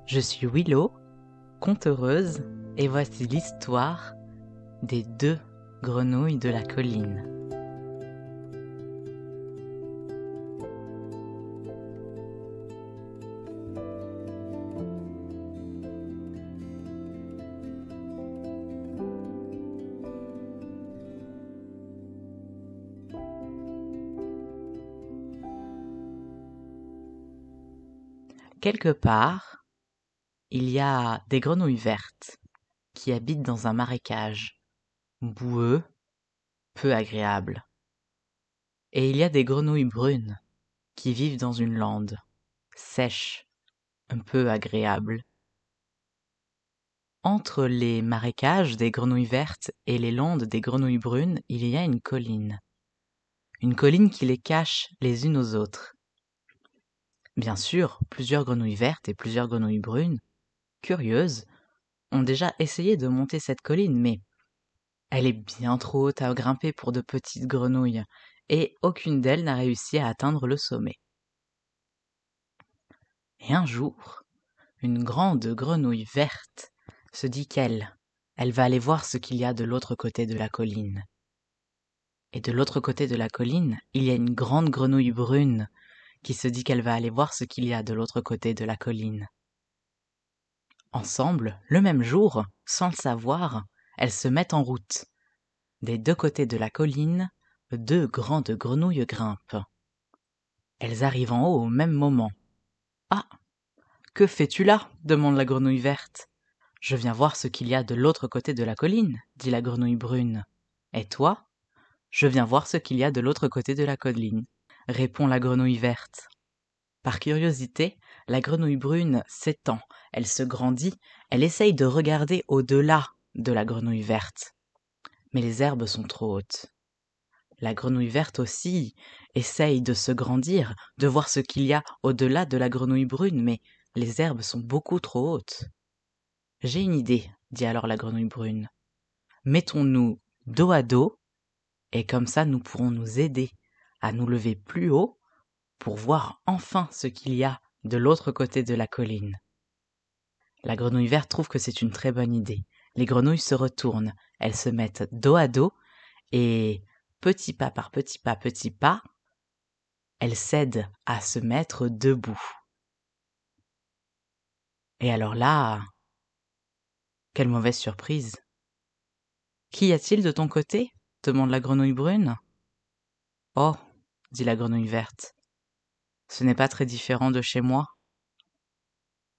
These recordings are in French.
Je suis Willow, conteuse, et voici l'histoire des 2 grenouilles de la colline. Quelque part, il y a des grenouilles vertes qui habitent dans un marécage, boueux, peu agréable. Et il y a des grenouilles brunes qui vivent dans une lande, sèche, un peu agréable. Entre les marécages des grenouilles vertes et les landes des grenouilles brunes, il y a une colline. Une colline qui les cache les unes aux autres. Bien sûr, plusieurs grenouilles vertes et plusieurs grenouilles brunes, curieuses, ont déjà essayé de monter cette colline, mais elle est bien trop haute à grimper pour de petites grenouilles, et aucune d'elles n'a réussi à atteindre le sommet. Et un jour, une grande grenouille verte se dit elle va aller voir ce qu'il y a de l'autre côté de la colline. Et de l'autre côté de la colline, il y a une grande grenouille brune qui se dit qu'elle va aller voir ce qu'il y a de l'autre côté de la colline. Ensemble, le même jour, sans le savoir, elles se mettent en route. Des 2 côtés de la colline, 2 grandes grenouilles grimpent. Elles arrivent en haut au même moment. « Ah, que fais-tu là ?» demande la grenouille verte. « Je viens voir ce qu'il y a de l'autre côté de la colline, » dit la grenouille brune. « Et toi ?»« Je viens voir ce qu'il y a de l'autre côté de la colline, » répond la grenouille verte. Par curiosité, la grenouille brune s'étend, elle se grandit, elle essaye de regarder au-delà de la grenouille verte. Mais les herbes sont trop hautes. La grenouille verte aussi essaye de se grandir, de voir ce qu'il y a au-delà de la grenouille brune, mais les herbes sont beaucoup trop hautes. « J'ai une idée, » dit alors la grenouille brune. « Mettons-nous dos à dos, et comme ça nous pourrons nous aider à nous lever plus haut pour voir enfin ce qu'il y a de l'autre côté de la colline. » La grenouille verte trouve que c'est une très bonne idée. Les grenouilles se retournent, elles se mettent dos à dos, et petit pas par petit pas, elles cèdent à se mettre debout. Et alors là, quelle mauvaise surprise. « Qu'y a-t-il de ton côté ?» demande la grenouille brune. « Oh, » dit la grenouille verte, « ce n'est pas très différent de chez moi. »«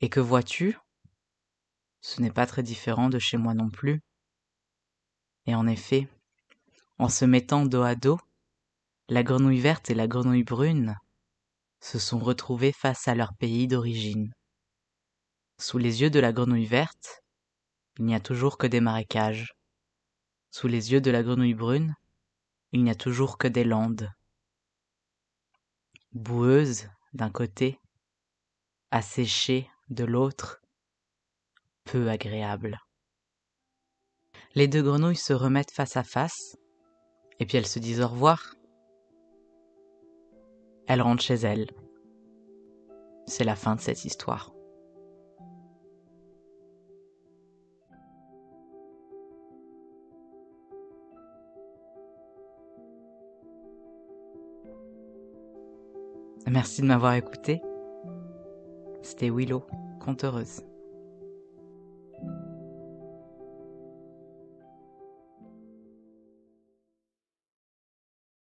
Et que vois-tu ?»« Ce n'est pas très différent de chez moi non plus. » Et en effet, en se mettant dos à dos, la grenouille verte et la grenouille brune se sont retrouvées face à leur pays d'origine. Sous les yeux de la grenouille verte, il n'y a toujours que des marécages. Sous les yeux de la grenouille brune, il n'y a toujours que des landes. Boueuses d'un côté, asséchées de l'autre, peu agréables. Les 2 grenouilles se remettent face à face, et puis elles se disent au revoir. Elles rentrent chez elles. C'est la fin de cette histoire. Merci de m'avoir écouté. C'était Willow, conteuse.